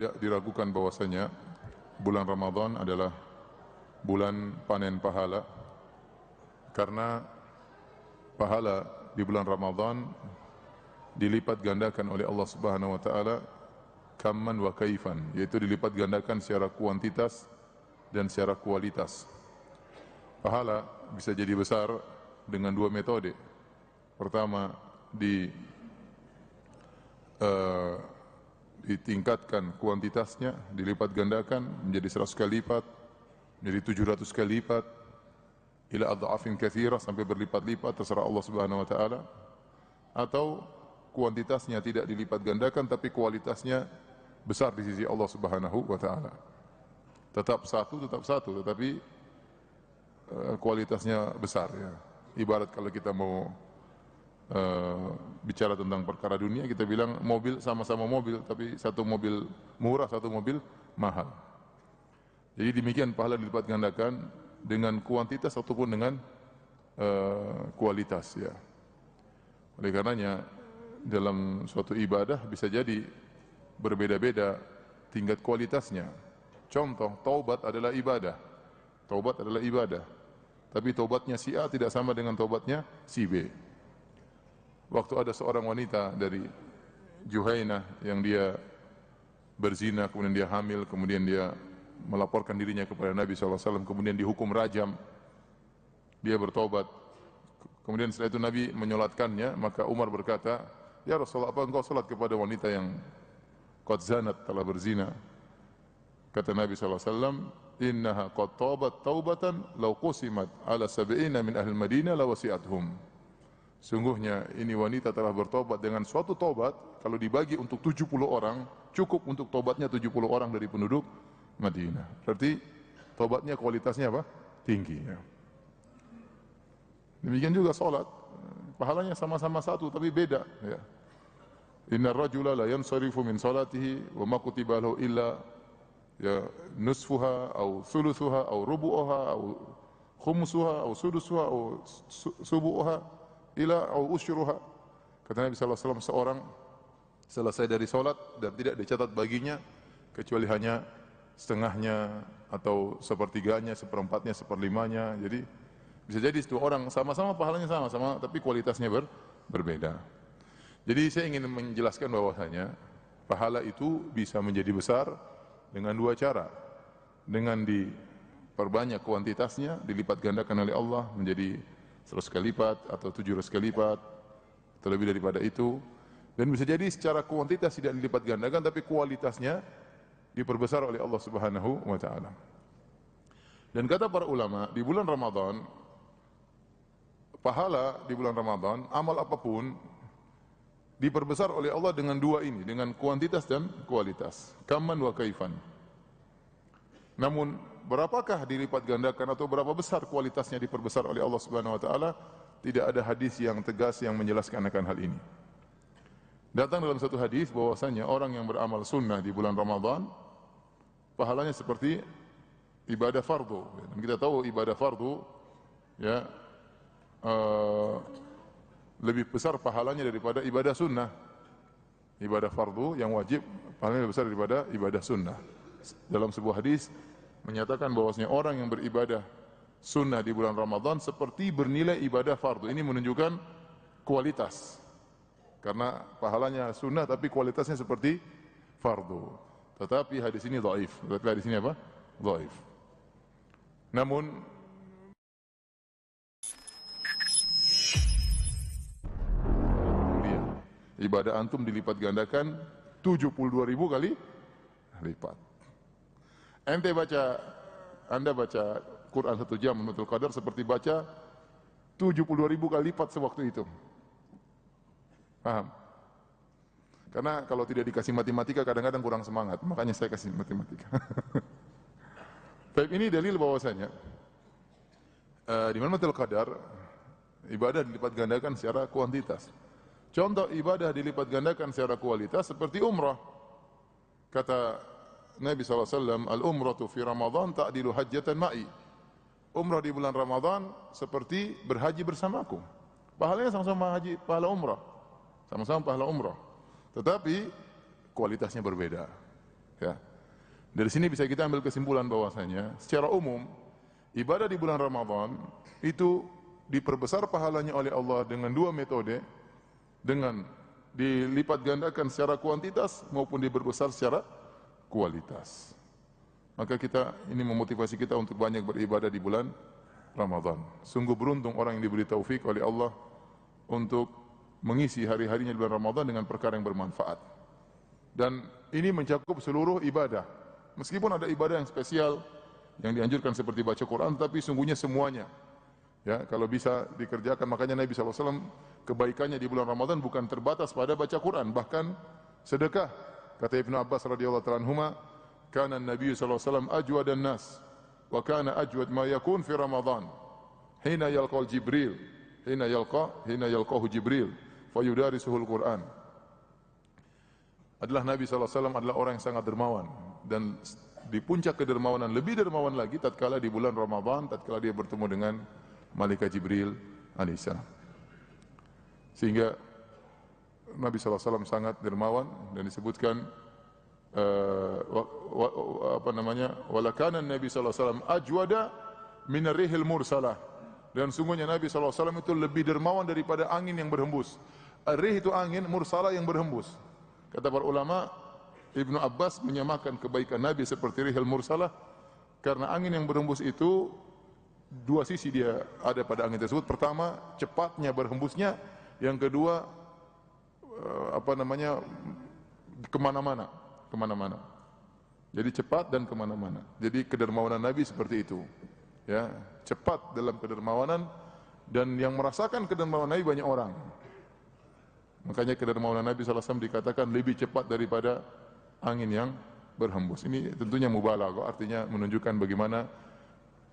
Tidak diragukan bahwasanya bulan Ramadan adalah bulan panen pahala, karena pahala di bulan Ramadan dilipat gandakan oleh Allah Subhanahu wa taala kamman wa kaifan, yaitu dilipat gandakan secara kuantitas dan secara kualitas. Pahala bisa jadi besar dengan dua metode. Pertama, ditingkatkan kuantitasnya, dilipat gandakan menjadi 100 kali lipat, menjadi 700 kali lipat, ila adhafin katsira, sampai berlipat-lipat, terserah Allah Subhanahu wa taala. Atau kuantitasnya tidak dilipat gandakan tapi kualitasnya besar di sisi Allah Subhanahu wa taala. Tetap satu, tetapi kualitasnya besar, ya. Ibarat kalau kita mau bicara tentang perkara dunia, kita bilang mobil sama-sama mobil, tapi satu mobil murah, satu mobil mahal. Jadi demikian pahala dilipat gandakan dengan kuantitas ataupun dengan kualitas, ya. Oleh karenanya dalam suatu ibadah bisa jadi berbeda-beda tingkat kualitasnya. Contoh, taubat adalah ibadah. Taubat adalah ibadah. Tapi taubatnya si A tidak sama dengan taubatnya si B. Waktu ada seorang wanita dari Juhainah yang dia berzina, kemudian dia hamil, kemudian dia melaporkan dirinya kepada Nabi SAW, kemudian dihukum rajam. Dia bertobat. Kemudian setelah itu Nabi menyolatkannya, maka Umar berkata, "Ya Rasulullah, apa engkau salat kepada wanita yang qad zanat, telah berzina?" Kata Nabi SAW, "Innaha qad taubat taubatan law qusimat ala sab'ina min ahli Madinah la wasi'athum." Sungguhnya ini wanita telah bertobat dengan suatu tobat, kalau dibagi untuk 70 orang, cukup untuk tobatnya 70 orang dari penduduk Madinah. Berarti tobatnya kualitasnya apa? Tinggi, ya. Demikian juga salat, pahalanya sama-sama satu tapi beda, ya. Innar rajula la yansarifu min salatihi wa ma kutiba lahu illa ya nusfuha au thuluthuha au rubu'uha au khumsuha au sudusuha au subu'uha ila au usyruha. Kata Nabi sallallahu alaihi wasallam, seorang selesai dari salat dan tidak dicatat baginya kecuali hanya setengahnya atau sepertiganya, seperempatnya, seperlimanya. Jadi bisa jadi dua orang sama-sama pahalanya sama-sama tapi kualitasnya berbeda. Jadi saya ingin menjelaskan bahwasanya pahala itu bisa menjadi besar dengan dua cara. Dengan diperbanyak kuantitasnya, dilipat gandakan oleh Allah menjadi 100 kali lipat atau 700 kali lipat atau lebih daripada itu. Dan bisa jadi secara kuantitas tidak dilipat gandakan tapi kualitasnya diperbesar oleh Allah Subhanahu wa taala. Dan kata para ulama, di bulan Ramadan, pahala di bulan Ramadan, amal apapun diperbesar oleh Allah dengan dua ini, dengan kuantitas dan kualitas. Kamman wa kaifan. Namun berapakah dilipat gandakan atau berapa besar kualitasnya diperbesar oleh Allah Subhanahu wa taala? Tidak ada hadis yang tegas yang menjelaskan akan hal ini. Datang dalam satu hadis bahwasanya orang yang beramal sunnah di bulan Ramadan pahalanya seperti ibadah fardu. Dan kita tahu ibadah fardu, ya, lebih besar pahalanya daripada ibadah sunnah. Ibadah fardu yang wajib pahalanya lebih besar daripada ibadah sunnah. Dalam sebuah hadis menyatakan bahwasanya orang yang beribadah sunnah di bulan Ramadan seperti bernilai ibadah fardu. Ini menunjukkan kualitas. Karena pahalanya sunnah tapi kualitasnya seperti fardu. Tetapi hadis ini dhaif. Tetapi hadis ini apa? Dhaif. Namun ibadah antum dilipat gandakan 72.000 kali lipat. Anda baca Quran 1 jam Lailatul Qadar seperti baca 72.000 kali lipat sewaktu itu. Paham? Karena kalau tidak dikasih matematika kadang-kadang kurang semangat, makanya saya kasih matematika. Baik, ini dalil bahwasanya di mana Lailatul Qadar ibadah dilipat gandakan secara kuantitas. Contoh ibadah dilipat gandakan secara kualitas seperti umrah. Kata Nabi SAW, al-umratu fi Ramadan ta'dilu hajjatan ma'i. Umrah di bulan Ramadan seperti berhaji bersamaku. Pahalanya sama-sama haji, pahala umrah. Sama-sama pahala umrah. Tetapi kualitasnya berbeda. Ya. Dari sini bisa kita ambil kesimpulan bahwasanya secara umum ibadah di bulan Ramadan itu diperbesar pahalanya oleh Allah dengan dua metode, dengan dilipat gandakan secara kuantitas maupun diperbesar secara kualitas. Maka ini memotivasi kita untuk banyak beribadah di bulan Ramadan. Sungguh beruntung orang yang diberi taufik oleh Allah untuk mengisi hari-harinya di bulan Ramadan dengan perkara yang bermanfaat. Dan ini mencakup seluruh ibadah. Meskipun ada ibadah yang spesial yang dianjurkan seperti baca Quran, tapi sungguhnya semuanya, ya, kalau bisa dikerjakan. Makanya Nabi SAW kebaikannya di bulan Ramadan bukan terbatas pada baca Quran, bahkan sedekah. Kata Ibnu Abbas radhiyallahu ta'ala anhuma, kana Nabi SAW ajwadan nas wa kana ajwad ma yakun fi Ramadan hina yalqa Jibril hina yalqahu Jibril fayudarisuhul Quran. Adalah Nabi SAW adalah orang yang sangat dermawan, dan di puncak kedermawanan, lebih dermawan lagi tatkala di bulan Ramadan, tatkala dia bertemu dengan malaikat Jibril alaihissalam. Sehingga Nabi SAW sangat dermawan, dan disebutkan walakana Nabi SAW ajwada minar rihil mursalah, dan sungguhnya Nabi SAW itu lebih dermawan daripada angin yang berhembus. Ar-rih itu angin, mursalah yang berhembus. Kata para ulama, Ibnu Abbas menyamakan kebaikan Nabi seperti rihil mursalah karena angin yang berhembus itu dua sisi dia ada pada angin tersebut. Pertama, cepatnya berhembusnya, yang kedua kemana-mana. Jadi cepat dan kemana-mana. Jadi kedermawanan Nabi seperti itu, ya, cepat dalam kedermawanan, dan yang merasakan kedermawanan Nabi banyak orang. Makanya kedermawanan Nabi SAW dikatakan lebih cepat daripada angin yang berhembus. Ini tentunya mubalaghah, artinya menunjukkan bagaimana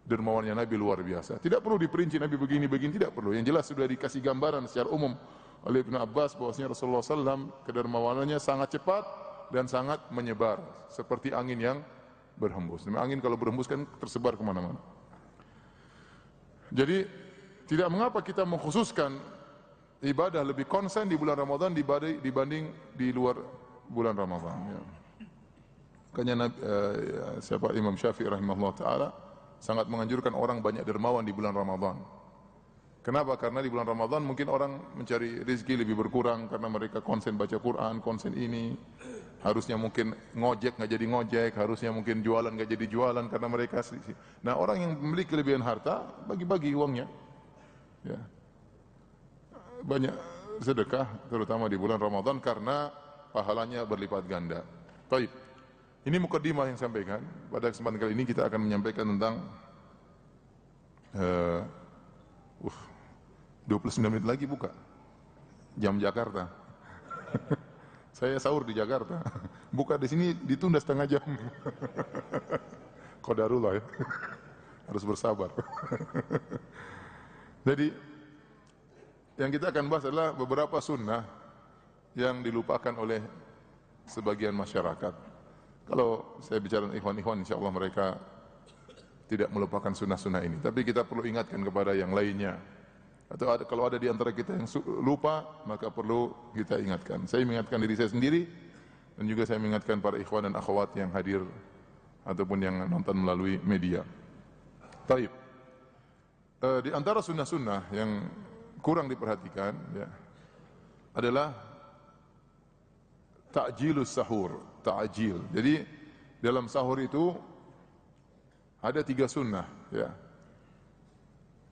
dermawannya Nabi luar biasa. Tidak perlu diperinci Nabi begini, tidak perlu. Yang jelas sudah dikasih gambaran secara umum oleh Ibnu Abbas bahwasanya Rasulullah SAW kedermawanannya sangat cepat dan sangat menyebar, seperti angin yang berhembus. Angin kalau berhembus kan tersebar kemana-mana. Jadi tidak mengapa kita mengkhususkan ibadah lebih konsen di bulan Ramadan dibanding di luar bulan Ramadan. Ya. Makanya siapa Imam Syafi'i rahimahullah taala sangat menganjurkan orang banyak dermawan di bulan Ramadan. Kenapa? Karena di bulan Ramadan mungkin orang mencari rezeki lebih berkurang karena mereka konsen baca Quran, konsen ini. Harusnya mungkin ngojek nggak jadi ngojek, harusnya mungkin jualan nggak jadi jualan karena mereka. Nah, orang yang memiliki kelebihan harta bagi-bagi uangnya. Ya. Banyak sedekah terutama di bulan Ramadan karena pahalanya berlipat ganda. Baik. Ini mukadimah yang sampaikan. Pada kesempatan kali ini kita akan menyampaikan tentang 29 menit lagi buka jam Jakarta. Saya sahur di Jakarta. Buka di sini ditunda setengah jam. Qadarullah ya. Harus bersabar. Jadi yang kita akan bahas adalah beberapa sunnah yang dilupakan oleh sebagian masyarakat. Kalau saya bicara ikhwan-ikhwan, insyaallah mereka tidak melupakan sunnah-sunnah ini. Tapi kita perlu ingatkan kepada yang lainnya. Atau kalau ada di antara kita yang lupa, maka perlu kita ingatkan. Saya mengingatkan diri saya sendiri, dan juga saya mengingatkan para ikhwan dan akhwat yang hadir ataupun yang nonton melalui media. Baik. Di antara sunnah-sunnah yang kurang diperhatikan, ya, adalah ta'jilus sahur, ta'jil. Jadi dalam sahur itu ada 3 sunnah, ya.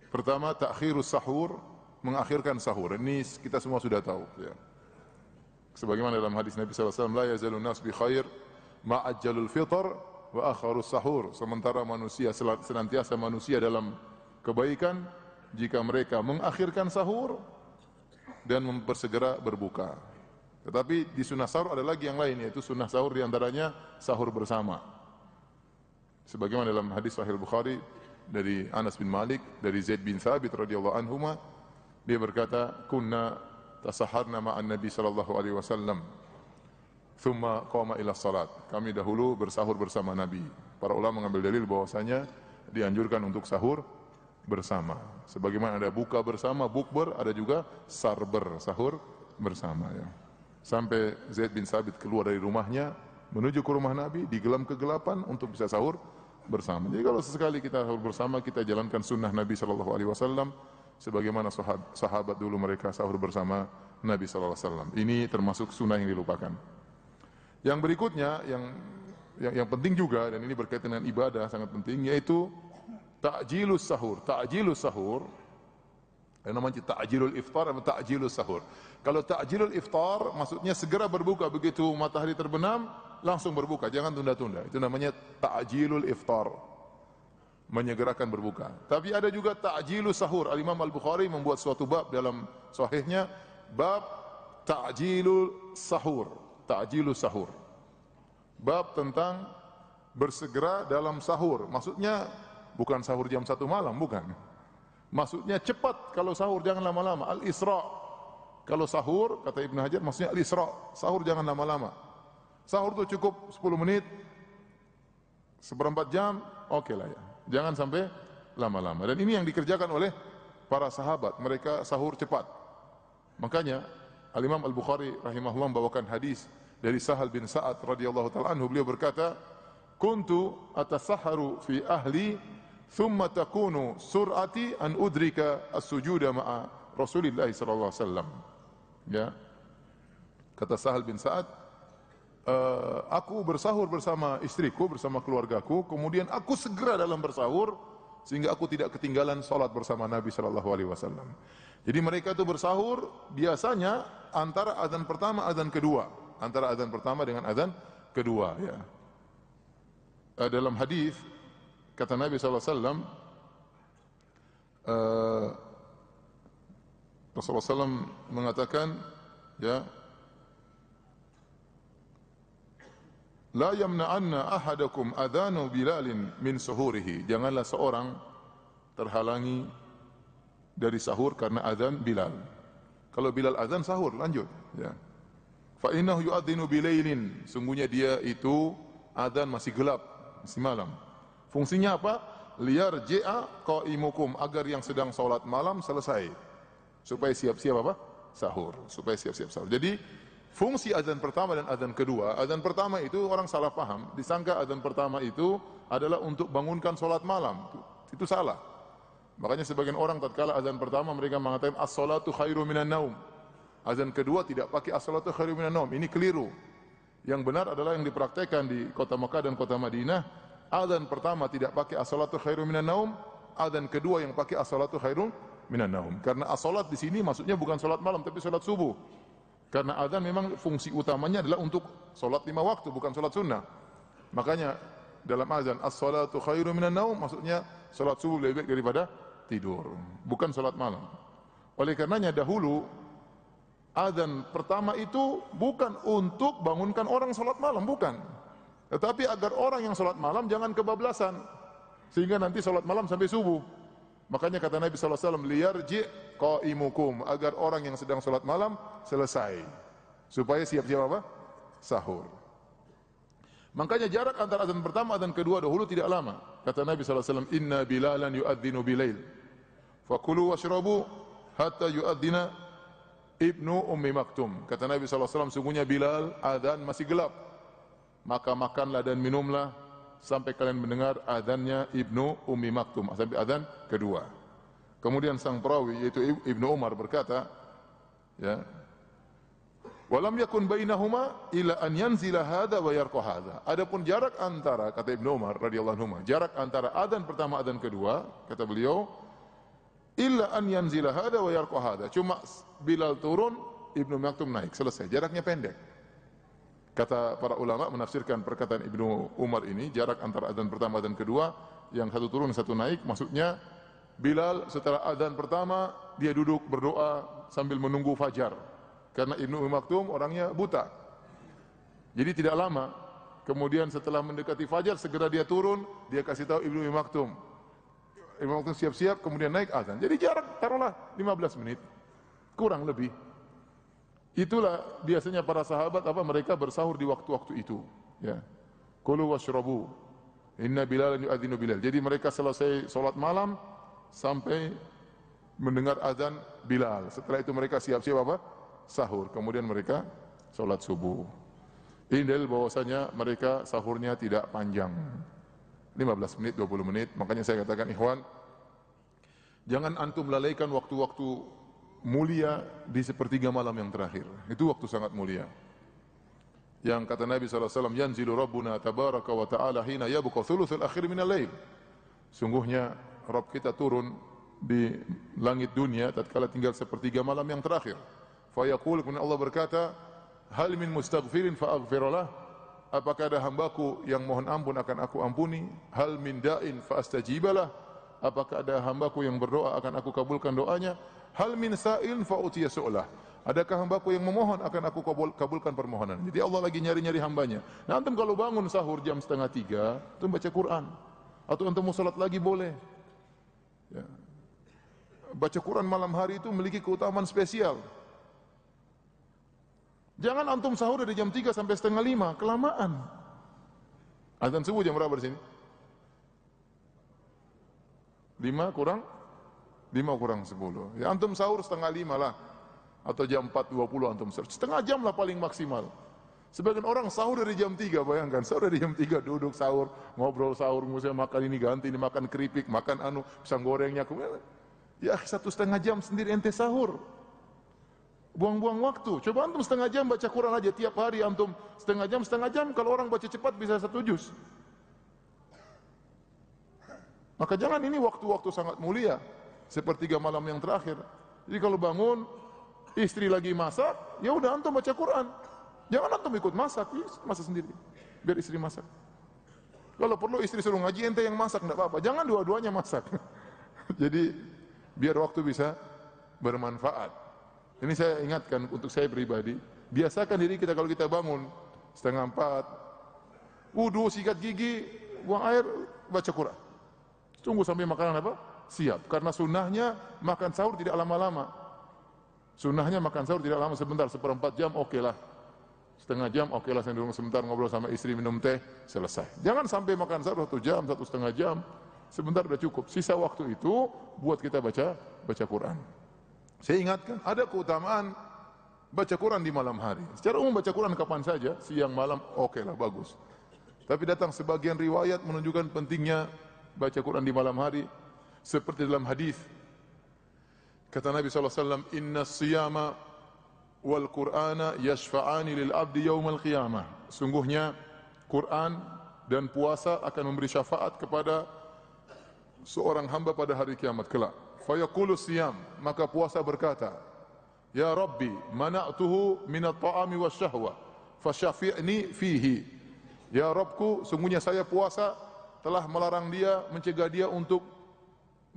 Pertama, ta'khirus sahur, mengakhirkan sahur. Ini kita semua sudah tahu, ya. Sebagaimana dalam hadis Nabi SAW, la yazalun nas bi khair ma'ajjalul fitr wa akharus sahur. Sementara manusia senantiasa manusia dalam kebaikan jika mereka mengakhirkan sahur dan mempersegera berbuka. Tetapi di sunnah sahur ada lagi yang lain, yaitu sunnah sahur diantaranya sahur bersama. Sebagaimana dalam hadis Sahih Bukhari dari Anas bin Malik, dari Zaid bin Thabit radhiyallahu anhuma, dia berkata, "Kunna tasaharna ma'an Nabi sallallahu alaihi wasallam, thumma qama ila salat." Kami dahulu bersahur bersama Nabi. Para ulama mengambil dalil bahwasanya dianjurkan untuk sahur bersama. Sebagaimana ada buka bersama, bukber, ada juga sarber, sahur bersama, ya. Sampai Zaid bin Thabit keluar dari rumahnya menuju ke rumah Nabi di kegelapan untuk bisa sahur bersama. Jadi kalau sesekali kita sahur bersama, kita jalankan sunnah Nabi sallallahu alaihi wasallam sebagaimana sahabat dulu mereka sahur bersama Nabi sallallahu alaihi wasallam. Ini termasuk sunnah yang dilupakan. Yang berikutnya yang penting juga, dan ini berkaitan dengan ibadah sangat penting, yaitu ta'jilus sahur. Ta'jilus sahur yang namanya ta'jilul iftar atau ta'jilus sahur. Kalau ta'jilul iftar maksudnya segera berbuka, begitu matahari terbenam langsung berbuka, jangan tunda-tunda. Itu namanya ta'jilul iftar, menyegerakan berbuka. Tapi ada juga ta'jilus sahur. Al-Imam Al-Bukhari membuat suatu bab dalam sahihnya, bab ta'jilul sahur. Ta'jilus sahur, bab tentang bersegera dalam sahur. Maksudnya bukan sahur jam 1 malam, bukan. Maksudnya cepat kalau sahur, jangan lama-lama. Al-Isra. Kalau sahur, kata Ibnu Hajar, maksudnya Al-Isra. Sahur jangan lama-lama. Sahur itu cukup 10 menit, seperempat jam, oke lah ya. Jangan sampai lama-lama. Dan ini yang dikerjakan oleh para sahabat. Mereka sahur cepat. Makanya Al-Imam Al-Bukhari rahimahullah membawakan hadis dari Sahal bin Sa'ad radhiyallahu ta'ala anhu. Beliau berkata, kuntu atasahharu fi ahli thumma takunu sur'ati an udrika as-sujuda ma'a Rasulillah sallallahu alaihi wasallam. Ya. Kata Sahal bin Sa'ad, aku bersahur bersama istriku, bersama keluargaku, kemudian aku segera dalam bersahur sehingga aku tidak ketinggalan salat bersama Nabi sallallahu alaihi wasallam. Jadi mereka itu bersahur biasanya antara azan pertama azan kedua, antara azan pertama dengan azan kedua, ya. Dalam hadis kata Nabi sallallahu alaihi wasallam, Rasulullah SAW mengatakan, ya, la yamna'anna ahadakum adhanu bilalin min suhurihi. Janganlah seorang terhalangi dari sahur karena azan Bilal. Kalau Bilal azan, sahur, lanjut, ya. Fa innahu yu'adzinu bilailin. Sungguhnya dia itu azan masih gelap, masih malam. Fungsinya apa? Liyarji'a qaimukum, agar yang sedang salat malam selesai, supaya siap-siap apa? Sahur, supaya siap-siap sahur. Jadi fungsi azan pertama dan azan kedua, azan pertama itu orang salah paham, disangka azan pertama itu adalah untuk bangunkan salat malam. Itu salah. Makanya sebagian orang tatkala azan pertama mereka mengatakan as-salatu khairu minan naum. Azan kedua tidak pakai as-salatu khairu minan naum. Ini keliru. Yang benar adalah yang dipraktekkan di kota Mekah dan kota Madinah. Azan pertama tidak pakai as-salatu khairu minan naum, azan kedua yang pakai as-salatu khairu minan naum. Karena as-salat di sini maksudnya bukan salat malam tapi salat subuh. Karena azan memang fungsi utamanya adalah untuk salat 5 waktu, bukan salat sunnah. Makanya dalam azan as-salatu khairu minan naum maksudnya salat subuh lebih baik daripada tidur, bukan salat malam. Oleh karenanya dahulu azan pertama itu bukan untuk bangunkan orang salat malam, bukan. Tetapi agar orang yang salat malam jangan kebablasan sehingga nanti salat malam sampai subuh. Makanya kata Nabi sallallahu alaihi wasallam, liyarji qaimukum, agar orang yang sedang salat malam selesai supaya siap-siap apa? Sahur. Makanya jarak antara azan pertama azan kedua dahulu tidak lama. Kata Nabi sallallahu alaihi wasallam, inna bilalan yu'adzinu bilail fakulu washrabu hatta yu'adzina ibnu ummi maktum. Kata Nabi sallallahu alaihi wasallam, sungguhnya Bilal azan masih gelap, maka makanlah dan minumlah sampai kalian mendengar azannya ibnu ummi maktum, sampai azan kedua. Kemudian sang perawi yaitu Ibnu Umar berkata, ya, walam yakun bainahuma illa an yanzila hadza wa yarqa hadza. Adapun jarak antara, kata Ibnu Umar radhiyallahu anhu, jarak antara azan pertama azan kedua, kata beliau, illa an yanzila hadza wa yarqa hadza. Cuma Bilal turun, Ibnu Maktum naik, selesai. Jaraknya pendek. Kata para ulama menafsirkan perkataan Ibnu Umar ini, jarak antara azan pertama azan kedua, yang satu turun satu naik, maksudnya Bilal setelah azan pertama dia duduk berdoa sambil menunggu fajar. Karena Ibnu Maktum orangnya buta, jadi tidak lama. Kemudian setelah mendekati fajar segera dia turun, dia kasih tahu Ibnu Maktum. Ibnu Maktum siap-siap, kemudian naik azan. Jadi jarak taruhlah 15 menit, kurang lebih. Itulah biasanya para sahabat mereka bersahur di waktu-waktu itu. Ya, kulu washrabu, inna Bilalan yu'adzinu Bilal. Jadi mereka selesai sholat malam sampai mendengar azan Bilal. Setelah itu mereka siap-siap sahur, kemudian mereka sholat subuh. Ini dalil bahwasanya mereka sahurnya tidak panjang, 15 menit, 20 menit. Makanya saya katakan ikhwan, jangan antum lalaikan waktu-waktu mulia di sepertiga malam yang terakhir. Itu waktu sangat mulia. Yang kata Nabi SAW, yanzilu Rabbuna tabaraka wa ta'ala hina yabqa thuluthul akhir minal lail. Sungguhnya Rabb kita turun di langit dunia tatkala tinggal sepertiga malam yang terakhir. Fa yaqul, kemudian Allah berkata, hal min mustaghfirin fa aghfirlah. Apakah ada hambaku yang mohon ampun akan aku ampuni? Hal min da'in fa astajibalah. Apakah ada hambaku yang berdoa akan aku kabulkan doanya? Hal min sa'il fa utiya su'lah. Adakah hambaku yang memohon akan aku kabulkan permohonan? Jadi Allah lagi nyari-nyari hambanya. Nah, antum kalau bangun sahur jam 2:30, antum baca Quran. Atau antum mau salat lagi boleh. Ya. Baca Quran malam hari itu memiliki keutamaan spesial. Jangan antum sahur dari jam 3 sampai 4:30, kelamaan. Azan subuh jam berapa di sini? 5 kurang 10. Ya antum sahur 4:30 lah. Atau jam 4:20 antum sahur. Setengah jam lah paling maksimal. Sebagian orang sahur dari jam 3, bayangkan. Sahur dari jam 3, duduk sahur, ngobrol sahur, misalnya makan ini ganti, ini makan keripik, makan pisang gorengnya. Ya 1,5 jam sendiri ente sahur. Buang-buang waktu. Coba antum 1/2 jam baca Quran aja tiap hari antum 1/2 jam. Kalau orang baca cepat bisa 1 juz. Maka jangan, ini waktu-waktu sangat mulia. Sepertiga malam yang terakhir. Jadi kalau bangun, istri lagi masak, ya udah antum baca Quran. Jangan antum ikut masak, masak sendiri. Biar istri masak. Kalau perlu istri suruh ngaji, ente yang masak, enggak apa-apa. Jangan dua-duanya masak. Jadi biar waktu bisa bermanfaat. Ini saya ingatkan untuk saya pribadi. Biasakan diri kita kalau kita bangun 3:30, wudu, sikat gigi, buang air, baca Quran. Tunggu sampai makanan apa? Siap. Karena sunnahnya makan sahur tidak lama-lama. Sunnahnya makan sahur tidak lama, sebentar, 1/4 jam oke lah. 1/2 jam oke lah, saya duduk sebentar ngobrol sama istri, minum teh, selesai. Jangan sampai makan sahur 1 jam, 1,5 jam. Sebentar udah cukup. Sisa waktu itu buat kita baca Quran. Saya ingatkan, ada keutamaan baca Quran di malam hari. Secara umum baca Quran kapan saja, siang, malam, oke lah, bagus. Tapi datang sebagian riwayat menunjukkan pentingnya baca Quran di malam hari. Seperti dalam hadis kata Nabi SAW, inna siyama wal qur'ana yashfa'ani lil abdi yawmal qiyamah. Sungguhnya Quran dan puasa akan memberi syafaat kepada seorang hamba pada hari kiamat kelak. Fayaqulu siyam, maka puasa berkata, ya Rabbi, mana'tuhu minat ta'ami wa syahwa, fasyafi'ni fihi. Ya Rabbku, sungguhnya saya puasa telah melarang dia, mencegah dia untuk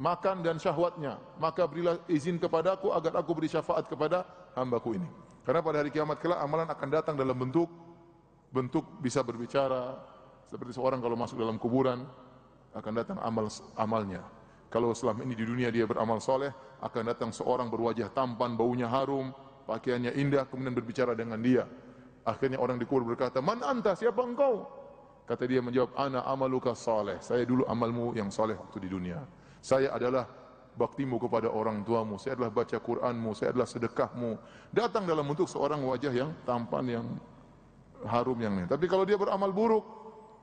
makan dan syahwatnya, maka berilah izin kepadaku agar aku beri syafaat kepada hambaku ini. Karena pada hari kiamat kelak amalan akan datang dalam bentuk bisa berbicara, seperti seorang kalau masuk dalam kuburan akan datang amalnya. Kalau selama ini di dunia dia beramal soleh, akan datang seorang berwajah tampan, baunya harum, pakaiannya indah, kemudian berbicara dengan dia. Akhirnya orang di kubur berkata, man anta, siapa engkau? Kata dia menjawab, ana amaluka soleh, saya dulu amalmu yang soleh waktu di dunia. Saya adalah baktimu kepada orang tuamu, saya adalah baca Qur'anmu, saya adalah sedekahmu. Datang dalam bentuk seorang wajah yang tampan, yang harum, yang ini. Tapi kalau dia beramal buruk,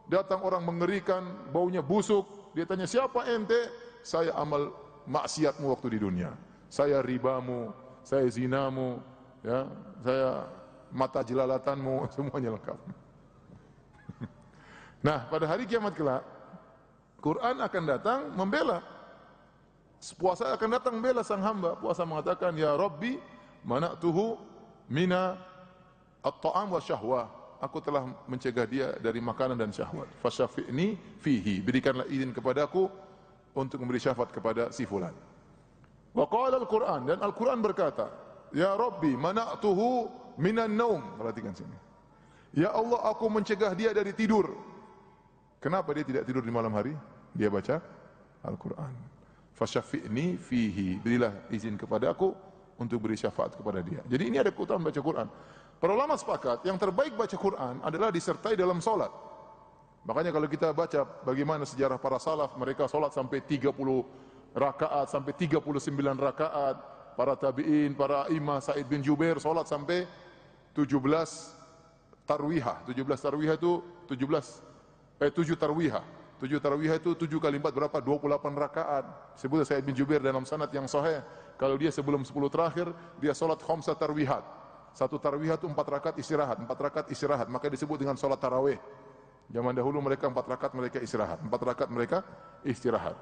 datang orang mengerikan, baunya busuk, dia tanya, siapa ente? Saya amal maksiatmu waktu di dunia. Saya ribamu, saya zinamu, ya, saya mata jelalatanmu, semuanya lengkap. Nah, pada hari kiamat kelak, Quran akan datang membela. Puasa akan datang membela sang hamba. Puasa mengatakan, ya Rabbi, mana'tuhu mina at-ta'am wa syahwah. Aku telah mencegah dia dari makanan dan syahwat. Fasyafi'ni fihi. Berikanlah izin kepadaku untuk memberi syafaat kepada si fulan. Wa qala al-Quran, dan Al-Quran berkata, ya Rabbi, mana'tuhu minan naum. Perhatikan sini. Ya Allah, aku mencegah dia dari tidur. Kenapa dia tidak tidur di malam hari? Dia baca Al-Quran. Fasyafi'ni fihi. Berilah izin kepada aku untuk beri syafaat kepada dia. Jadi ini ada keutamaan baca Quran. Para ulama sepakat, yang terbaik baca Quran adalah disertai dalam solat. Makanya kalau kita baca bagaimana sejarah para salaf, mereka solat sampai 30 rakaat, sampai 39 rakaat. Para tabi'in, para imam, Sa'id bin Jubair solat sampai 17 tarwihah. 17 tarwihah itu 7 tarwihah. 7 tarwihah itu 7 kali 4 berapa? 28 rakaat. Sebut Sa'id bin Jubair dalam sanad yang sahih, kalau dia sebelum 10 terakhir, dia salat khamsa tarwihat. Satu tarwihat itu 4 rakaat istirahat, 4 rakaat istirahat, maka disebut dengan salat tarawih. Zaman dahulu mereka 4 rakaat mereka istirahat, 4 rakaat mereka istirahat.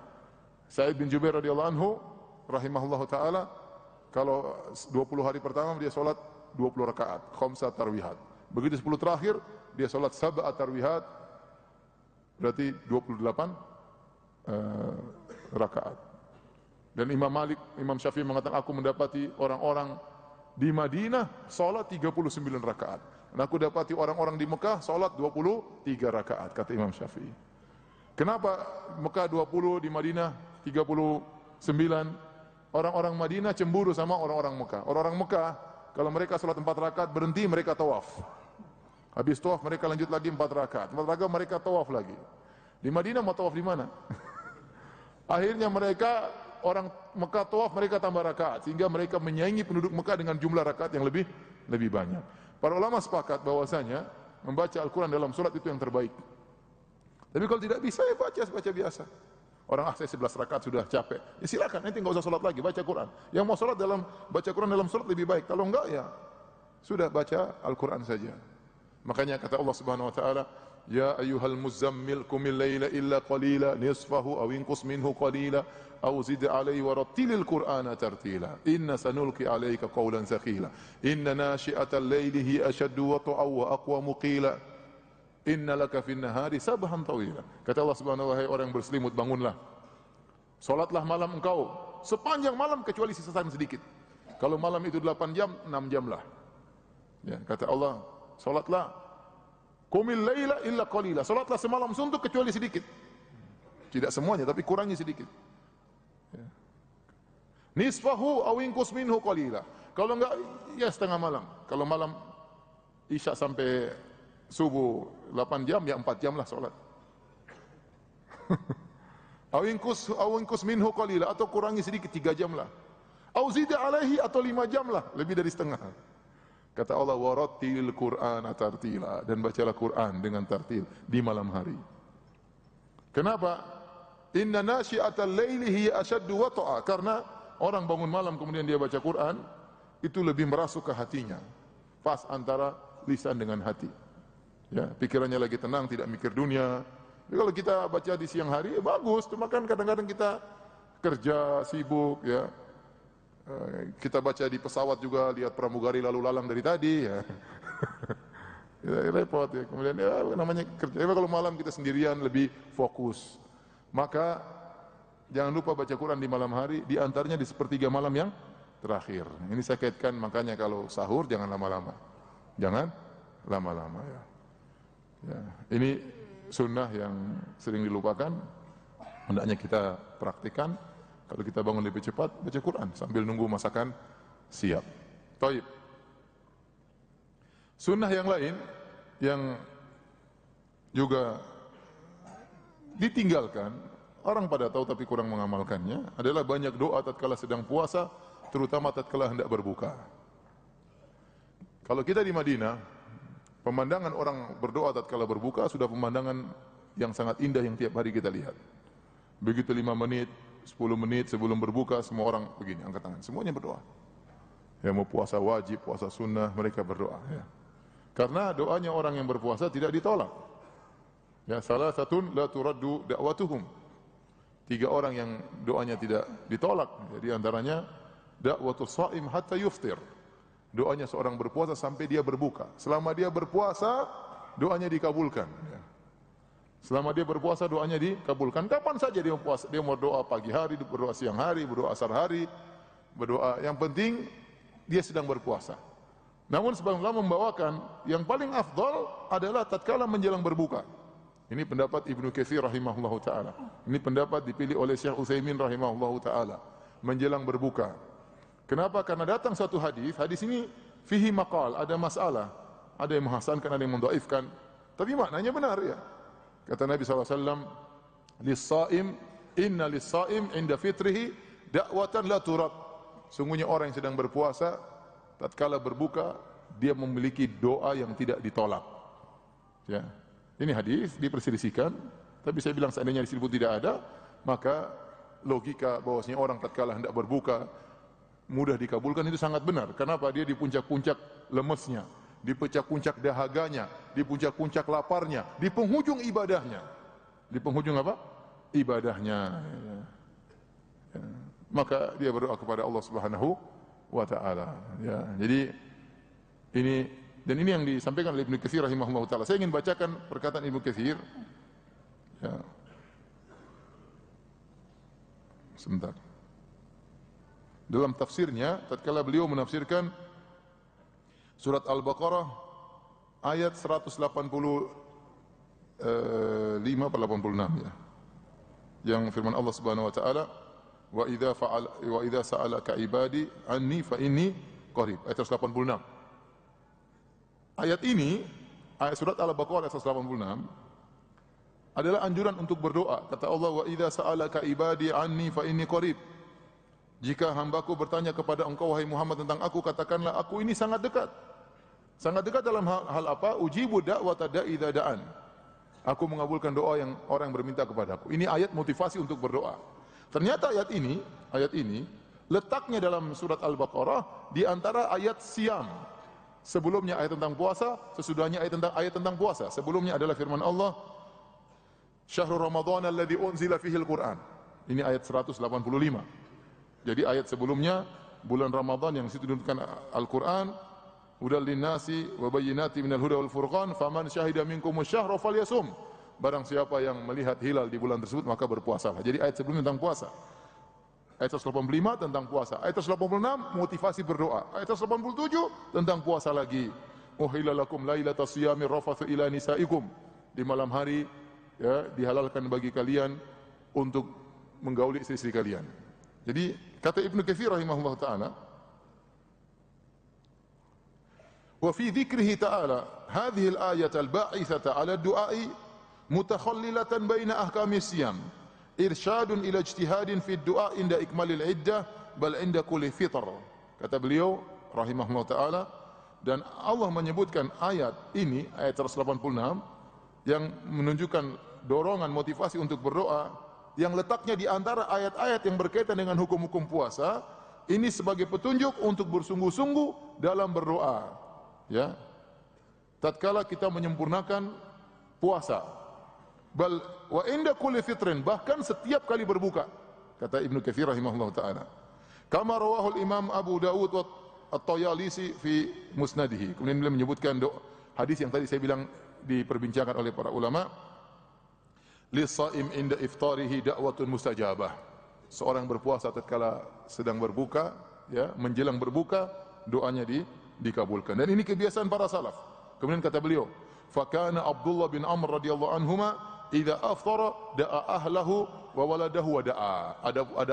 Sa'id bin Jubair radhiyallahu anhu rahimahullahu taala, kalau 20 hari pertama dia salat 20 rakaat, khamsa tarwihat. Begitu 10 terakhir, dia salat sab'a tarwihat, berarti 28 rakaat. Dan Imam Malik, Imam Syafi'i mengatakan, aku mendapati orang-orang di Madinah salat 39 rakaat. Dan aku dapati orang-orang di Mekah salat 23 rakaat, kata Imam Syafi'i. Kenapa Mekah 20, di Madinah 39? Orang-orang Madinah cemburu sama orang-orang Mekah. Orang-orang Mekah kalau mereka salat 4 rakaat berhenti, mereka tawaf. Habis tawaf mereka lanjut lagi 4 rakaat. 4 rakaat mereka tawaf lagi. Di Madinah mau tawaf di mana? Akhirnya mereka, orang Mekah tawaf, mereka tambah rakaat, sehingga mereka menyaingi penduduk Mekah dengan jumlah rakaat yang lebih banyak. Para ulama sepakat bahwasanya membaca Al-Quran dalam salat itu yang terbaik. Tapi kalau tidak bisa, ya baca biasa. Orang saya 11 rakaat sudah capek, ya silakan, nanti enggak usah salat lagi, baca Quran. Yang mau salat baca Quran dalam salat lebih baik. Kalau enggak, ya sudah baca Al-Quran saja. Makanya kata Allah Subhanahu wa taala, ya ayyuhal muzammil qumil laila illa qalila nisfahu aw inqus minhu qalila aw zid alayhi wa rattilil qur'ana tartila inna sanulqi alayka qawlan thaqila inna nashi'atal layli hi ashaddu wat'a wa aqwamu qila inna laka fin nahari sabhan tawila. Kata Allah Subhanahu wa taala, orang yang berselimut, bangunlah, salatlah malam engkau sepanjang malam kecuali sisa sedikit. Kalau malam itu 8 jam, 6 jam lah. Ya, kata Allah, salatlah qumil laila illa qalila, salatlah semalam suntuk kecuali sedikit. Tidak semuanya, tapi kurangi sedikit. Ya. Nisfahu aw inqus minhu qalila. Kalau enggak, ya setengah malam. Kalau malam Isya sampai subuh 8 jam, ya 4 jam lah salat. Aw inqus minhu qalila, atau kurangi sedikit 3 jam lah. Aw zid alaihi, atau 5 jam lah, lebih dari setengah. Kata Allah, warattilil Qur'ana tartila, dan bacalah Quran dengan tartil di malam hari. Kenapa? Inna nasyi'atal laili hiya ashaddu wat'a, karena orang bangun malam kemudian dia baca Quran, itu lebih merasuk ke hatinya. Pas antara lisan dengan hati. Ya, pikirannya lagi tenang, tidak mikir dunia. Jadi kalau kita baca di siang hari, bagus. Cuma kan kadang-kadang kita kerja, sibuk, ya. Kita baca di pesawat juga, lihat pramugari lalu lalang dari tadi, ya. Ya, repot ya. Kemudian ya namanya kerja. Tapi kalau malam kita sendirian lebih fokus. Maka jangan lupa baca Quran di malam hari, di antaranya di sepertiga malam yang terakhir. Ini saya kaitkan, makanya kalau sahur jangan lama-lama. Jangan lama-lama, ya. Ya, ini sunnah yang sering dilupakan. Hendaknya kita praktikkan. Kalau kita bangun lebih cepat, baca Quran sambil nunggu masakan siap. Taib. Sunnah yang lain yang juga ditinggalkan, orang pada tahu tapi kurang mengamalkannya, adalah banyak doa tatkala sedang puasa, terutama tatkala hendak berbuka. Kalau kita di Madinah, pemandangan orang berdoa tatkala berbuka sudah pemandangan yang sangat indah yang tiap hari kita lihat. Begitu 5 menit, 10 menit sebelum berbuka, semua orang begini, angkat tangan, semuanya berdoa. Yang mau puasa wajib, puasa sunnah, mereka berdoa. Ya. Karena doanya orang yang berpuasa tidak ditolak. Ya, salah satu la turaddu da'watuhum. 3 orang yang doanya tidak ditolak. Jadi antaranya da'watus shaim hatta yuftir. Doanya seorang berpuasa sampai dia berbuka. Selama dia berpuasa, doanya dikabulkan. Ya. Selama dia berpuasa, doanya dikabulkan. Kapan saja dia puasa, dia mau doa pagi hari, berdoa siang hari, berdoa asar hari, berdoa. Yang penting dia sedang berpuasa. Namun sebagian ulama membawakan yang paling afdal adalah tatkala menjelang berbuka. Ini pendapat Ibnu Katsir rahimahullahu taala. Ini pendapat dipilih oleh Syekh Utsaimin rahimahullahu taala. Menjelang berbuka. Kenapa? Karena datang satu hadis. Hadis ini fihi maqal, ada masalah. Ada yang menghasankan, ada yang mendhaifkan. Tapi maknanya benar, ya. Kata Nabi SAW, lis-saim, inna lis-saim inda fitrihi da'watan la turad. Sungguhnya orang yang sedang berpuasa, tatkala berbuka, dia memiliki doa yang tidak ditolak. Ya. Ini hadis diperselisihkan, tapi saya bilang seandainya disebut tidak ada, maka logika bahwasanya orang tatkala hendak berbuka mudah dikabulkan itu sangat benar. Kenapa? Dia di puncak-puncak lemesnya, di puncak-puncak dahaganya, di puncak-puncak laparnya, di penghujung ibadahnya. Di penghujung apa? Ibadahnya. Ya. Ya. Maka dia berdoa kepada Allah Subhanahu wa taala. Ya. Jadi ini yang disampaikan oleh Ibnu Katsir rahimahullah taala. Saya ingin bacakan perkataan Ibnu Katsir. Ya. Sebentar. Dalam tafsirnya, tatkala beliau menafsirkan surat Al-Baqarah ayat 185 atau 86 ya. Yang firman Allah Subhanahu wa taala, wa idza sa'alaka ibadi anni fa inni qarib. Ayat 186. Ayat ini, ayat surat Al-Baqarah ayat 186 adalah anjuran untuk berdoa. Kata Allah, wa idza sa'alaka ibadi anni fa inni qarib. Jika hambaku bertanya kepada engkau wahai Muhammad tentang aku, katakanlah aku ini sangat dekat. Sangat dekat dalam hal apa? Ujibu da'wata da'i idza da'an. Aku mengabulkan doa yang orang yang berminta kepadaku. Ini ayat motivasi untuk berdoa. Ternyata ayat ini letaknya dalam surat Al-Baqarah di antara ayat Siyam. Sebelumnya ayat tentang puasa, sesudahnya ayat tentang puasa. Sebelumnya adalah firman Allah, Syahrul Ramadhan alladzi unzila fihil Qur'an. Ini ayat 185. Jadi ayat sebelumnya bulan Ramadan yang situ diturunkan Al-Qur'an, hudal linnasi wa bayyinatin minal huda wal furqan, faman syahida minkumus syahra falyasum. Barang siapa yang melihat hilal di bulan tersebut maka berpuasalah. Jadi ayat sebelumnya tentang puasa. Ayat 185 tentang puasa. Ayat 186 motivasi berdoa. Ayat 187 tentang puasa lagi. Uhilla lakum lailatas siyamir rafathu ila nisaikum. Di malam hari ya dihalalkan bagi kalian untuk menggauli istri-istri kalian. Jadi kata Ibnu Katsir rahimahullah taala, wa fi dzikrihi ta'ala hadhihi al-ayat al-ba'ithata 'ala ad-du'a'i mutakhallilatan baina ahkami siyam irsyadun ila ijtihadin fi ad-du'a inda ikmalil iddah bal inda kulli fitr. Kata beliau rahimahullah taala, dan Allah menyebutkan ayat ini ayat 186 yang menunjukkan dorongan motivasi untuk berdoa yang letaknya di antara ayat-ayat yang berkaitan dengan hukum-hukum puasa ini sebagai petunjuk untuk bersungguh-sungguh dalam berdoa. Ya, tatkala kita menyempurnakan puasa, bal wa inda kulli fitrin, bahkan setiap kali berbuka, kata Ibnu Katsir rahimahullah taala. Kama rawahul Imam Abu Dawud wa At-Tayalisi fi musnadihi. Kemudian beliau menyebutkan hadis yang tadi saya bilang diperbincangkan oleh para ulama. Lis-shaim inda iftarihi da'watun mustajabah. Seorang berpuasa tatkala sedang berbuka, ya, menjelang berbuka, doanya dikabulkan. Dan ini kebiasaan para salaf. Kemudian kata beliau, fa kana Abdullah bin Amr radhiyallahu anhuma idza aftara da'a ahlahu wa waladahu wa da'a.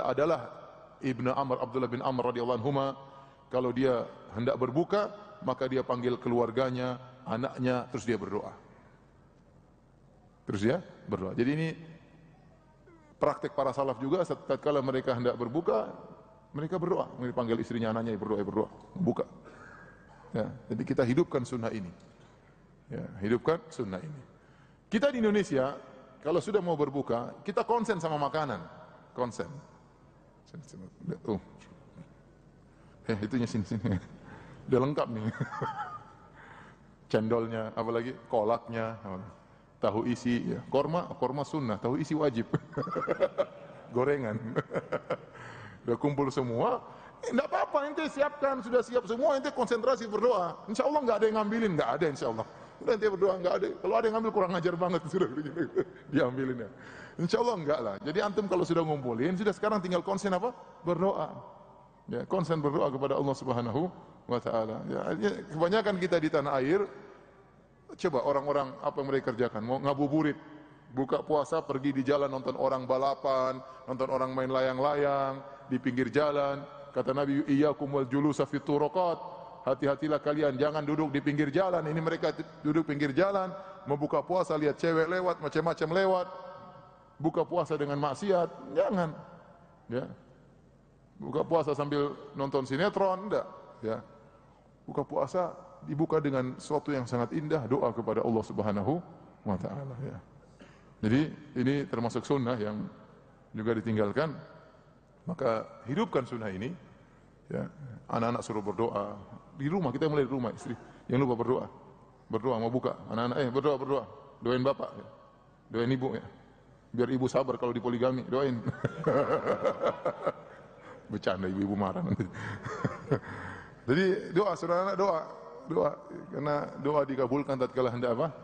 Adalah Ibnu Amr, Abdullah bin Amr radhiyallahu anhuma, kalau dia hendak berbuka, maka dia panggil keluarganya, anaknya, terus dia berdoa. Jadi ini praktek para salaf juga. Tatkala mereka hendak berbuka, mereka berdoa, mereka panggil istrinya, anaknya, berdoa, buka. Ya, jadi kita hidupkan sunnah ini. Ya, hidupkan sunnah ini. Kita di Indonesia kalau sudah mau berbuka, kita konsen sama makanan, konsen. Itunya sini. Udah lengkap nih. Cendolnya, apalagi kolaknya. Tahu isi, ya. Korma sunnah, tahu isi wajib. Gorengan. Udah kumpul semua, enggak apa-apa, ente siapkan, sudah siap semua, ente konsentrasi berdoa. Insya Allah enggak ada yang ngambilin, enggak ada insya Allah. Udah ente berdoa, enggak ada. Kalau ada yang ngambil kurang ajar banget, sudah begini. Diambilin ya. Insya Allah enggak lah. Jadi antum kalau sudah ngumpulin, sudah sekarang tinggal konsen apa? Berdoa. Ya, konsen berdoa kepada Allah Subhanahu wa taala. Ya, kebanyakan kita di tanah air, coba orang-orang apa yang mereka kerjakan, mau ngabuburit, buka puasa pergi di jalan nonton orang balapan, nonton orang main layang-layang di pinggir jalan. Kata Nabi, iyyakum wal julusa fi turuqat, hati-hatilah kalian jangan duduk di pinggir jalan. Ini mereka duduk pinggir jalan, membuka puasa, lihat cewek lewat, macam-macam lewat, buka puasa dengan maksiat, jangan. Ya, buka puasa sambil nonton sinetron, enggak. Ya, buka puasa dibuka dengan sesuatu yang sangat indah, doa kepada Allah Subhanahu wa taala ya. Jadi ini termasuk sunnah yang juga ditinggalkan. Maka hidupkan sunnah ini ya. Anak-anak suruh berdoa di rumah, kita mulai di rumah, istri yang lupa berdoa. Berdoa mau buka, anak-anak berdoa. Doain bapak ya. Doain ibu ya. Biar ibu sabar kalau di poligami, doain. Bercanda, ibu-ibu marah nanti. Jadi doa, saudara anak doa, karena doa dikabulkan tatkala hendak apa?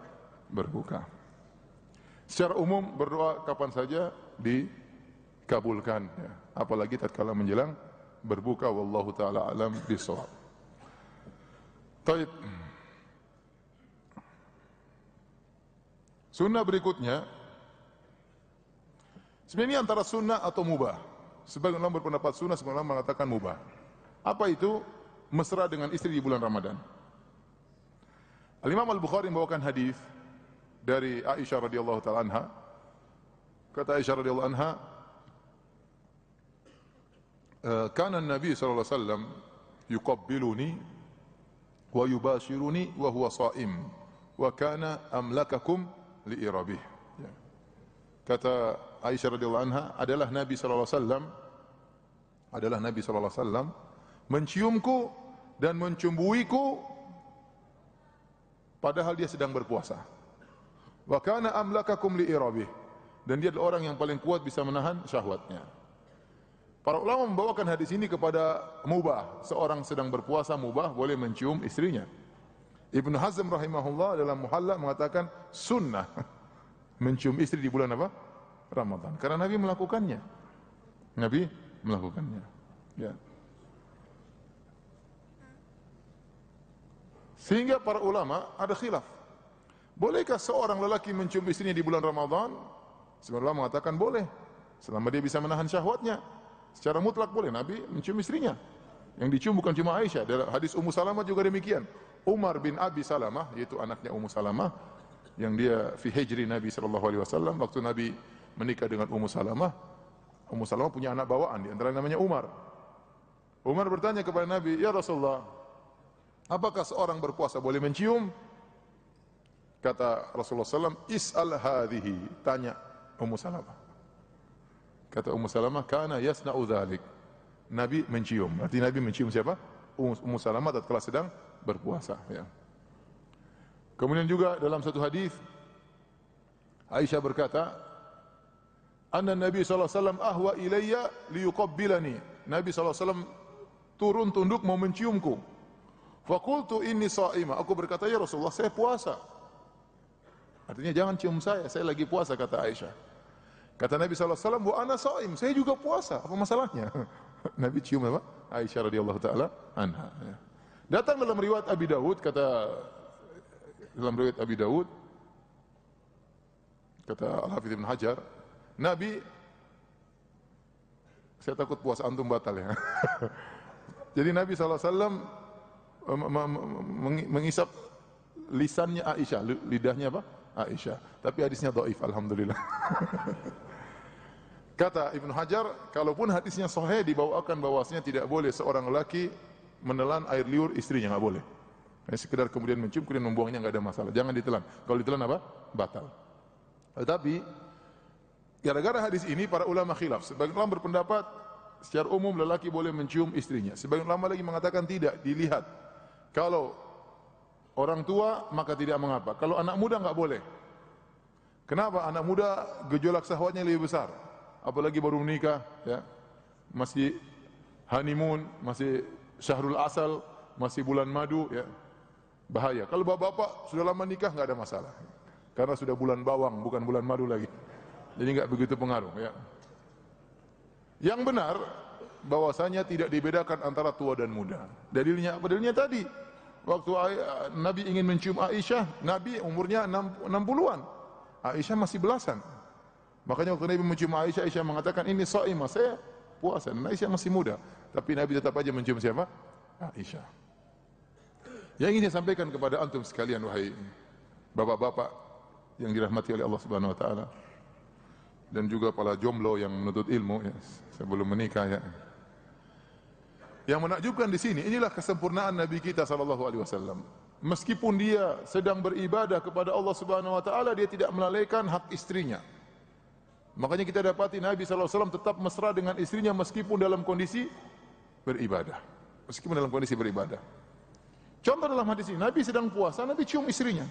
Berbuka. Secara umum berdoa kapan saja dikabulkan, ya. Apalagi tatkala menjelang berbuka. Wallahu taala alam bishawab. Taib. Sunnah berikutnya, sebenarnya antara sunnah atau mubah. Sebagian ulama berpendapat sunnah, sebagian ulama mengatakan mubah. Apa itu? Mesra dengan istri di bulan Ramadan. Al-Imam Al-Bukhari membawakan hadis dari Aisyah radhiyallahu taala anha. Kata Aisyah radhiyallahu anha, "Kana an-nabi sallallahu alaihi wasallam yuqabbiluni wa yubashiruni wa huwa sha'im wa kana amlakakum li'irabih." Ya. Kata Aisyah radhiyallahu anha, adalah Nabi sallallahu alaihi wasallam menciumku dan mencumbuiku padahal dia sedang berpuasa. Wa kana amlakakum li'irabih, dan dia adalah orang yang paling kuat bisa menahan syahwatnya. Para ulama membawakan hadis ini kepada mubah, seorang sedang berpuasa mubah boleh mencium istrinya. Ibnu Hazm rahimahullah dalam Muhalla mengatakan sunnah mencium istri di bulan apa? Ramadan. Karena Nabi melakukannya. Ya. Sehingga para ulama ada khilaf. Bolehkah seorang lelaki mencium istrinya di bulan Ramadan? Sebagian ulama mengatakan boleh, selama dia bisa menahan syahwatnya. Secara mutlak boleh Nabi mencium istrinya. Yang dicium bukan cuma Aisyah. Dalam hadis Ummu Salamah juga demikian. Umar bin Abi Salamah, yaitu anaknya Ummu Salamah, yang dia fi hijri Nabi sallallahu alaihi wasallam, waktu Nabi menikah dengan Ummu Salamah punya anak bawaan, di antara namanya Umar. Umar bertanya kepada Nabi, "Ya Rasulullah, apakah seorang berpuasa boleh mencium?" Kata Rasulullah SAW, "Is'al hadhihi," tanya Ummu Salamah. Kata Ummu Salamah, "Kana yasna'u dzalik." Nabi mencium. Arti Nabi mencium siapa? Ummu Salamah tatkala sedang berpuasa, ya. Kemudian juga dalam satu hadis Aisyah berkata, "Anna Nabi sallallahu alaihi wasallam ahwa ilayya liyuqabbilani." Nabi sallallahu alaihi wasallam turun tunduk mau menciumku. Faqultu inni sha'imah. Aku berkata, "Ya Rasulullah, saya puasa." Artinya jangan cium saya lagi puasa, kata Aisyah. Kata Nabi sallallahu alaihi wasallam, "Wa ana sha'im." Saya juga puasa, apa masalahnya? Nabi cium apa? Aisyah radhiyallahu taala anha. Datang dalam riwayat Abi Dawud, kata Al-Hafidz Ibn Hajar, Nabi, saya takut puasa antum batal ya. Jadi Nabi SAW mengisap lisannya Aisyah, lidahnya apa? Aisyah. Tapi hadisnya dhaif, alhamdulillah. Kata Ibn Hajar, kalaupun hadisnya sahih, dibawakan bahwasanya tidak boleh seorang lelaki menelan air liur istrinya, nggak boleh. Sekedar kemudian mencium, kemudian membuangnya, nggak ada masalah. Jangan ditelan. Kalau ditelan apa? Batal. Tetapi gara-gara hadis ini para ulama khilaf. Sebagian ulama berpendapat secara umum lelaki boleh mencium istrinya. Sebagian ulama lagi mengatakan tidak, dilihat. Kalau orang tua maka tidak mengapa. Kalau anak muda nggak boleh. Kenapa? Anak muda gejolak syahwatnya lebih besar. Apalagi baru menikah, ya. Masih honeymoon, masih syahrul asal, masih bulan madu, ya. Bahaya. Kalau bapak-bapak sudah lama nikah nggak ada masalah. Karena sudah bulan bawang, bukan bulan madu lagi. Jadi nggak begitu pengaruh, ya. Yang benar bahwasanya tidak dibedakan antara tua dan muda. Dalilnya apa? Dalilnya tadi waktu Nabi ingin mencium Aisyah, Nabi umurnya 60-an. Aisyah masih belasan. Makanya waktu Nabi mencium Aisyah, Aisyah mengatakan, "Ini shaimah, saya puasa." Dan Aisyah masih muda, tapi Nabi tetap aja mencium siapa? Aisyah. Yang ingin saya sampaikan kepada antum sekalian, wahai bapak-bapak yang dirahmati oleh Allah Subhanahu wa taala, dan juga para jomblo yang menuntut ilmu, ya, sebelum menikah, ya. Yang menakjubkan di sini, inilah kesempurnaan Nabi kita sallallahu alaihi wasallam. meskipun dia sedang beribadah kepada Allah Subhanahu wa taala, dia tidak melalaikan hak istrinya. Makanya kita dapati Nabi SAW tetap mesra dengan istrinya meskipun dalam kondisi beribadah. Meskipun dalam kondisi beribadah. Contoh dalam hadis ini, Nabi sedang puasa, Nabi cium istrinya.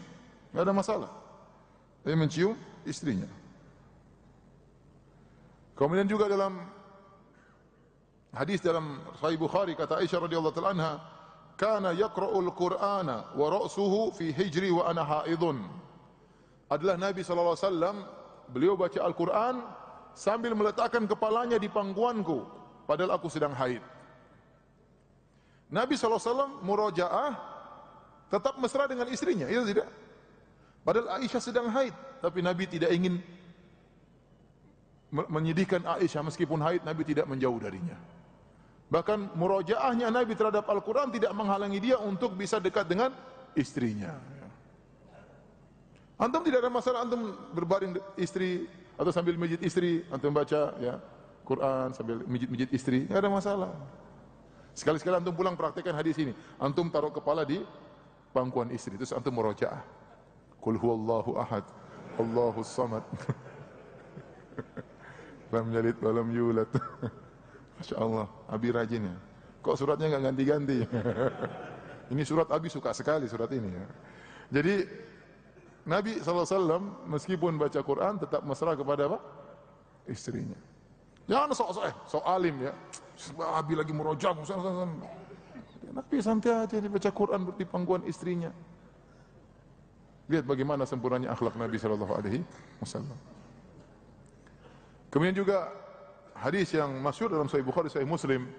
Tidak ada masalah. Dia mencium istrinya. Kemudian juga dalam hadis dalam Sahih Bukhari, kata Aisyah radhiyallahu ta'ala anha, kana yaqra'ul Qur'ana wa ra'suhu fi hijri wa ana haidun. Adalah Nabi sallallahu alaihi wasallam, beliau baca Al-Qur'an sambil meletakkan kepalanya di pangkuanku padahal aku sedang haid. Nabi sallallahu alaihi wasallam murojaah tetap mesra dengan istrinya, iya tidak? Padahal Aisyah sedang haid, tapi Nabi tidak ingin menyedihkan Aisyah meskipun haid, Nabi tidak menjauh darinya. Bahkan murojaahnya Nabi terhadap Al-Quran tidak menghalangi dia untuk bisa dekat dengan istrinya. Antum tidak ada masalah antum berbaring istri atau sambil mijit istri, antum baca ya Quran sambil mijit-mijit istri, tidak ada masalah. Sekali-sekali antum pulang praktekkan hadis ini, antum taruh kepala di pangkuan istri, terus antum murojaah. Qul huwallahu ahad, Allahus samad. Lam yalid wa lam yulad. Masya Allah, Abi rajin ya. Kok suratnya nggak ganti-ganti? Ini surat Abi suka sekali surat ini ya. Jadi Nabi SAW meskipun baca Quran tetap mesra kepada apa? Istrinya. Jangan sok alim ya. Abi lagi merojak. Nabi santai aja dibaca Quran di pangkuan istrinya. Lihat bagaimana sempurnanya akhlak Nabi SAW. Kemudian juga hadis yang masyhur dalam Sahih Bukhari, Sahih Muslim,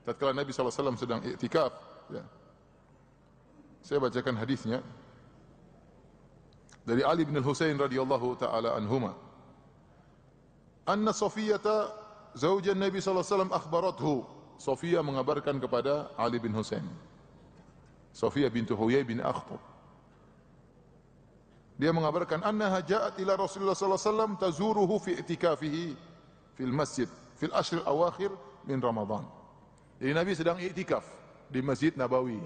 tatkala Nabi SAW sedang i'tikaf, ya. Saya bacakan hadisnya dari Ali bin Al-Husain radhiyallahu taala anhuma. Anna Safiyata zaujan Nabi sallallahu alaihi wasallam akhbarathu. Safiyah mengabarkan kepada Ali bin Husain. Safiyah bintu Huyai bin Akhtab. Dia mengabarkan annaha ja'at ila Rasulullah sallallahu alaihi wasallam tazuruhu fi i'tikafihi fil masjid fil ashr al-awakhir min Ramadan. Jadi Nabi sedang i'tikaf di Masjid Nabawi.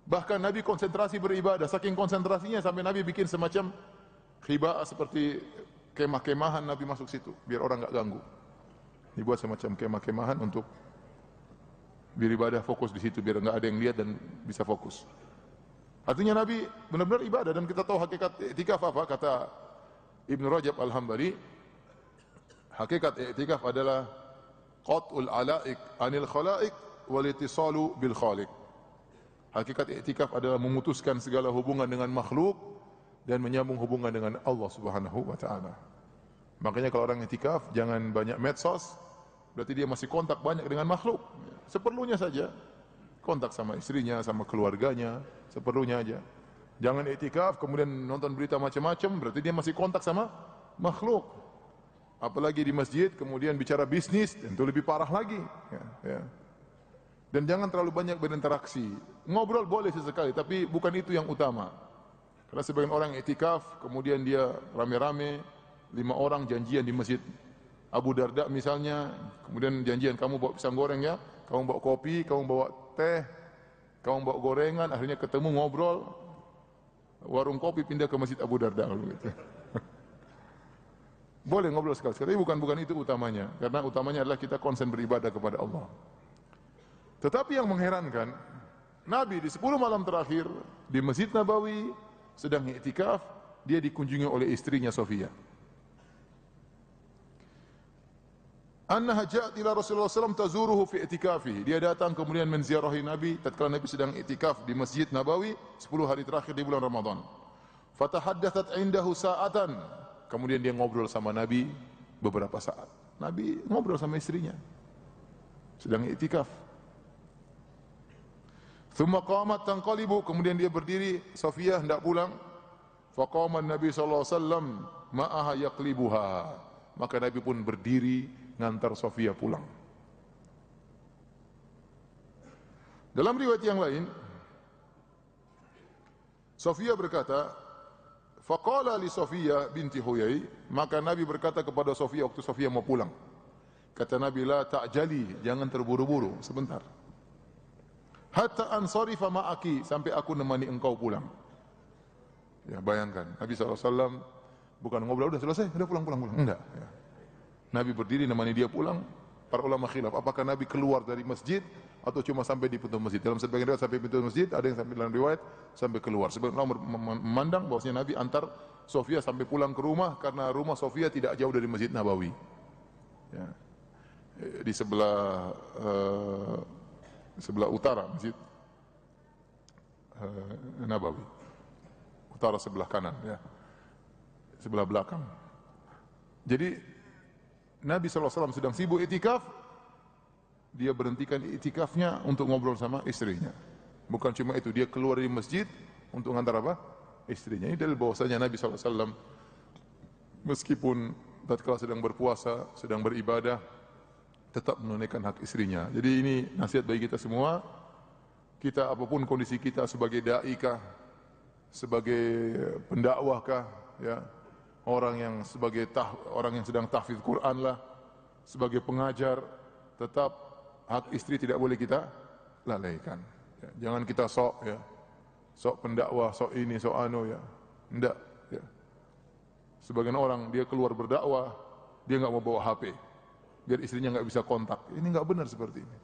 Bahkan Nabi konsentrasi beribadah, saking konsentrasinya sampai Nabi bikin semacam khiba'ah seperti kemah-kemahan, Nabi masuk situ biar orang enggak ganggu. Dibuat semacam kemah-kemahan untuk beribadah, fokus di situ biar enggak ada yang lihat dan bisa fokus. Artinya Nabi benar-benar ibadah, dan kita tahu hakikat i'tikaf apa? Kata Ibn Rajab Al-Hambali, hakikat i'tikaf adalah qat'ul alaik anil khalaik wal ittisalu bil khaliq. Hakikat i'tikaf adalah memutuskan segala hubungan dengan makhluk dan menyambung hubungan dengan Allah Subhanahu wa taala. Makanya kalau orang i'tikaf jangan banyak medsos, berarti dia masih kontak banyak dengan makhluk. Seperlunya saja. Kontak sama istrinya, sama keluarganya, seperlunya aja. Jangan i'tikaf kemudian nonton berita macam-macam, berarti dia masih kontak sama makhluk. Apalagi di masjid kemudian bicara bisnis, tentu lebih parah lagi. Ya. Dan jangan terlalu banyak berinteraksi. Ngobrol boleh sesekali, tapi bukan itu yang utama. Karena sebagian orang i'tikaf, kemudian dia rame-rame, 5 orang janjian di masjid Abu Darda misalnya, kemudian janjian kamu bawa pisang goreng ya, kamu bawa kopi, kamu bawa teh, kamu bawa gorengan, akhirnya ketemu ngobrol, warung kopi pindah ke Masjid Abu Darda gitu. Boleh ngobrol sekali-sekali, tapi bukan itu utamanya, karena utamanya adalah kita konsen beribadah kepada Allah. Tetapi yang mengherankan, Nabi di 10 malam terakhir di Masjid Nabawi sedang i'tikaf, dia dikunjungi oleh istrinya Safiyah. Annaha ja'at ila Rasulullah SAW tazuruhu fi i'tikafihi. Dia datang kemudian menziarahi Nabi tatkala Nabi sedang i'tikaf di Masjid Nabawi 10 hari terakhir di bulan Ramadan. Fatahaddathat indahu sa'atan. Kemudian dia ngobrol sama Nabi beberapa saat. Nabi ngobrol sama istrinya sedang i'tikaf. Thumma qamat tanqalibu, kemudian dia berdiri, Safiyah hendak pulang. Faqama Nabi sallallahu alaihi wasallam ma'aha yaqlibuha. Maka Nabi pun berdiri ngantar Safiyah pulang. Dalam riwayat yang lain, Safiyah berkata, faqala li Safiyah binti Huyai, maka Nabi berkata kepada Safiyah waktu Safiyah mau pulang. Kata Nabi, la ta'jali, jangan terburu-buru, sebentar. hatta ansarifa ma'aki, sampai aku nemani engkau pulang. Ya, bayangkan, Nabi SAW bukan ngobrol, udah selesai, udah pulang. Enggak. Ya. Nabi berdiri nemani dia pulang. Para ulama khilaf, apakah Nabi keluar dari masjid atau cuma sampai di pintu masjid. Dalam sebagian riwayat sampai pintu masjid, ada yang sampai dalam riwayat sampai keluar. Sebagian ulama memandang bahwasanya Nabi antar Sofia sampai pulang ke rumah, karena rumah Sofia tidak jauh dari Masjid Nabawi. Ya. Di sebelah utara Masjid Nabawi, utara sebelah kanan, ya, sebelah belakang. Jadi Nabi SAW sedang sibuk itikaf, dia berhentikan itikafnya untuk ngobrol sama istrinya. Bukan cuma itu, dia keluar dari masjid untuk ngantar apa? Istrinya. Ini dalil bahwasanya Nabi SAW meskipun tatkala sedang berpuasa, sedang beribadah, tetap menunaikan hak istrinya. Jadi ini nasihat bagi kita semua. Kita apapun kondisi kita, sebagai dai kah, sebagai pendakwah kah, ya, orang yang sedang tahfidz Quran lah, sebagai pengajar, tetap hak istri tidak boleh kita lalaikan. Ya, jangan kita sok pendakwah, sok ini, sok anu, ya. Enggak, ya. Sebagian orang dia keluar berdakwah, dia enggak mau bawa HP, biar istrinya enggak bisa kontak. Ini enggak benar seperti ini.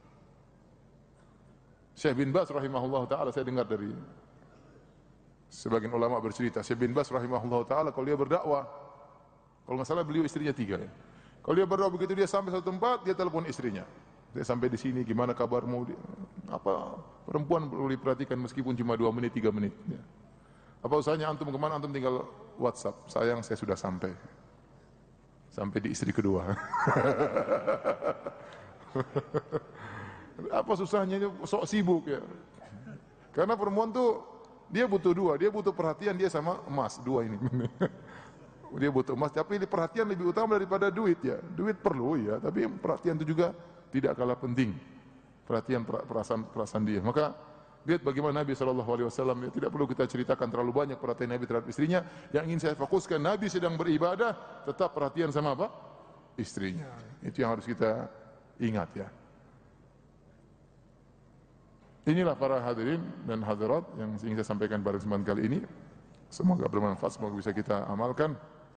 Syekh bin Baz rahimahullah taala, saya dengar dari sebagian ulama bercerita, Syekh bin Baz rahimahullah taala kalau dia berdakwah, kalau nggak salah beliau istrinya 3, ya. Kalau dia berdakwah, begitu dia sampai satu tempat, dia telepon istrinya. Saya sampai di sini, gimana kabarmu? Apa perempuan perlu diperhatikan meskipun cuma 2 menit, 3 menit. Ya. Apa usahanya antum kemana? Antum tinggal WhatsApp. Sayang, saya sudah sampai. Sampai di istri kedua. Apa susahnya? Sok sibuk, ya. Karena perempuan tuh dia butuh 2, dia butuh perhatian, dia sama emas 2 ini. Dia butuh emas, tapi perhatian lebih utama daripada duit, ya. Duit perlu, ya, tapi perhatian itu juga tidak kalah penting. Perhatian, perasaan dia. Maka lihat bagaimana Nabi SAW, ya, tidak perlu kita ceritakan terlalu banyak perhatian Nabi terhadap istrinya. Yang ingin saya fokuskan, Nabi sedang beribadah, tetap perhatian sama apa? Istrinya. Itu yang harus kita ingat, ya. Inilah para hadirin dan hadirat yang ingin saya sampaikan pada kesempatan kali ini. Semoga bermanfaat, semoga bisa kita amalkan.